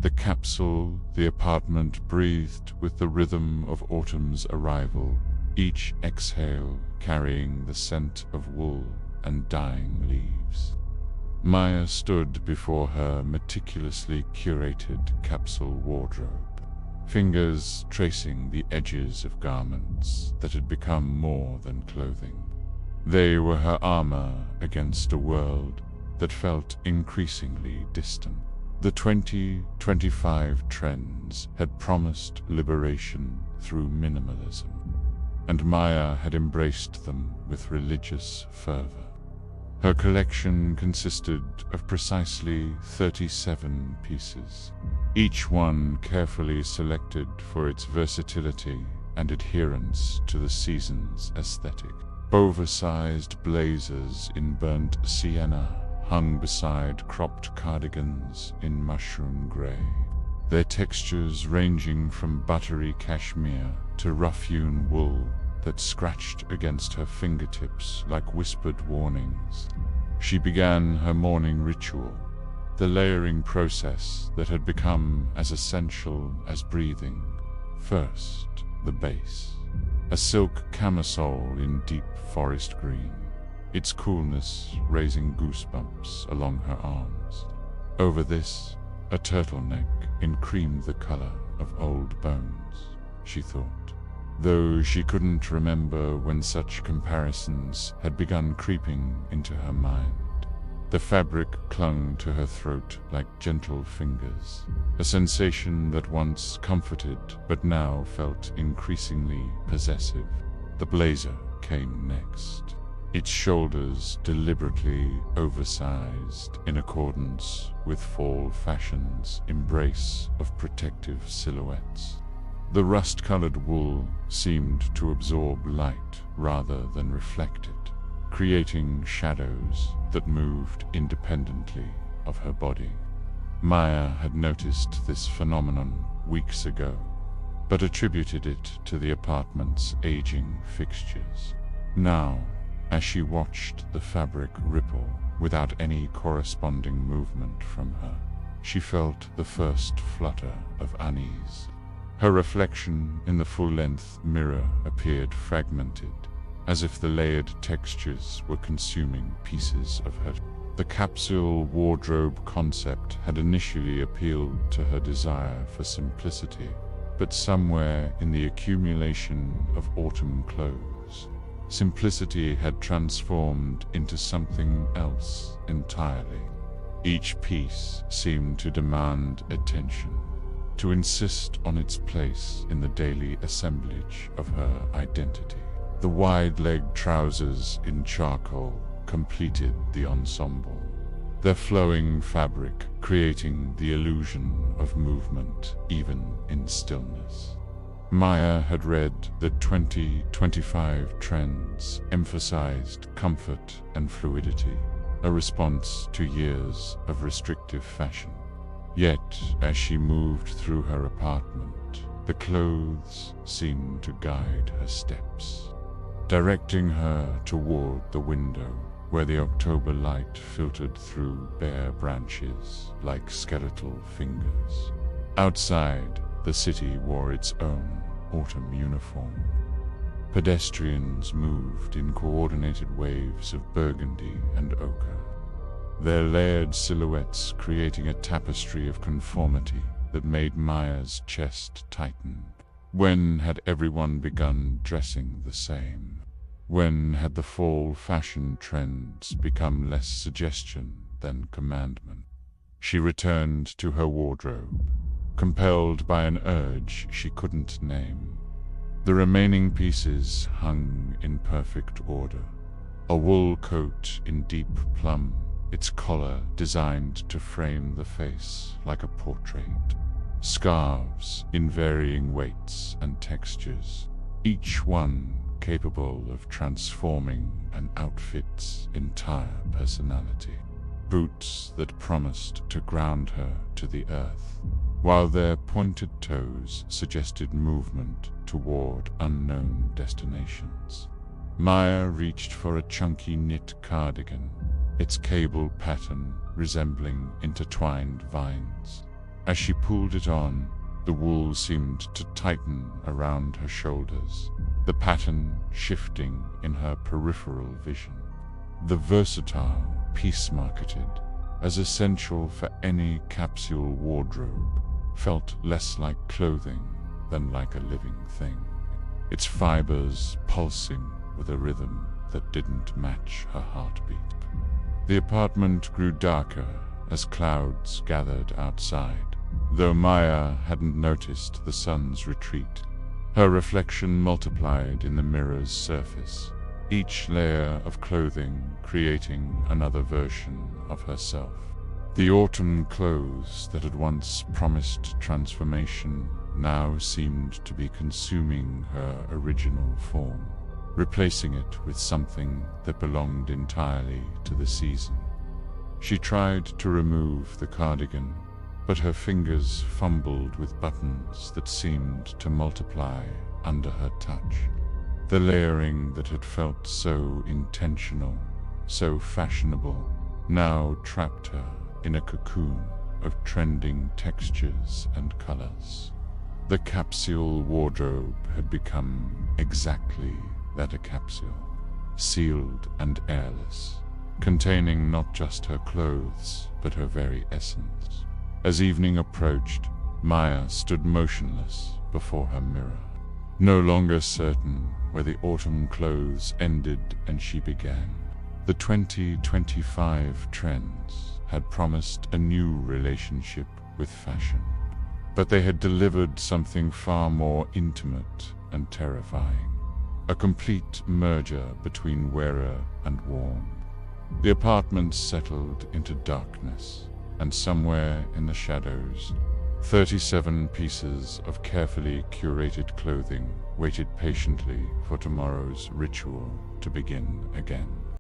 The capsule, the apartment, breathed with the rhythm of autumn's arrival, each exhale carrying the scent of wool and dying leaves. Maya stood before her meticulously curated capsule wardrobe, fingers tracing the edges of garments that had become more than clothing. They were her armor against a world that felt increasingly distant. The 2025 trends had promised liberation through minimalism, and Maya had embraced them with religious fervor. Her collection consisted of precisely 37 pieces, each one carefully selected for its versatility and adherence to the season's aesthetic. Oversized blazers in burnt sienna hung beside cropped cardigans in mushroom gray, their textures ranging from buttery cashmere to rough-hewn wool that scratched against her fingertips like whispered warnings. She began her morning ritual, the layering process that had become as essential as breathing. First, the base, a silk camisole in deep forest green, its coolness raising goosebumps along her arms. Over this, a turtleneck in cream the color of old bones, she thought, though she couldn't remember when such comparisons had begun creeping into her mind. The fabric clung to her throat like gentle fingers, a sensation that once comforted but now felt increasingly possessive. The blazer came next, its shoulders deliberately oversized in accordance with fall fashion's embrace of protective silhouettes. The rust-colored wool seemed to absorb light rather than reflect it, creating shadows that moved independently of her body. Maya had noticed this phenomenon weeks ago, but attributed it to the apartment's aging fixtures. Now, as she watched the fabric ripple without any corresponding movement from her, she felt the first flutter of unease. Her reflection in the full-length mirror appeared fragmented, as if the layered textures were consuming pieces of her. The capsule wardrobe concept had initially appealed to her desire for simplicity, but somewhere in the accumulation of autumn clothes, simplicity had transformed into something else entirely. Each piece seemed to demand attention, to insist on its place in the daily assemblage of her identity. The wide-legged trousers in charcoal completed the ensemble, their flowing fabric creating the illusion of movement even in stillness. Maya had read that 2025 trends emphasized comfort and fluidity, a response to years of restrictive fashion. Yet, as she moved through her apartment, the clothes seemed to guide her steps, directing her toward the window where the October light filtered through bare branches like skeletal fingers. Outside, the city wore its own autumn uniform. Pedestrians moved in coordinated waves of burgundy and ochre, their layered silhouettes creating a tapestry of conformity that made Maya's chest tighten. When had everyone begun dressing the same? When had the fall fashion trends become less suggestion than commandment? She returned to her wardrobe, compelled by an urge she couldn't name. The remaining pieces hung in perfect order. A wool coat in deep plum, its collar designed to frame the face like a portrait. Scarves in varying weights and textures, each one capable of transforming an outfit's entire personality. Boots that promised to ground her to the earth, while their pointed toes suggested movement toward unknown destinations. Maya reached for a chunky knit cardigan, its cable pattern resembling intertwined vines. As she pulled it on, the wool seemed to tighten around her shoulders, the pattern shifting in her peripheral vision. The versatile piece marketed as essential for any capsule wardrobe felt less like clothing than like a living thing, its fibers pulsing with a rhythm that didn't match her heartbeat. The apartment grew darker as clouds gathered outside, though Maya hadn't noticed the sun's retreat. Her reflection multiplied in the mirror's surface, each layer of clothing creating another version of herself. The autumn clothes that had once promised transformation now seemed to be consuming her original form, replacing it with something that belonged entirely to the season. She tried to remove the cardigan, but her fingers fumbled with buttons that seemed to multiply under her touch. The layering that had felt so intentional, so fashionable, now trapped her in a cocoon of trending textures and colors. The capsule wardrobe had become exactly that, a capsule, sealed and airless, containing not just her clothes, but her very essence. As evening approached, Maya stood motionless before her mirror, no longer certain where the autumn clothes ended and she began. The 2025 trends had promised a new relationship with fashion, but they had delivered something far more intimate and terrifying, a complete merger between wearer and worn. The apartment settled into darkness, and somewhere in the shadows, 37 pieces of carefully curated clothing waited patiently for tomorrow's ritual to begin again.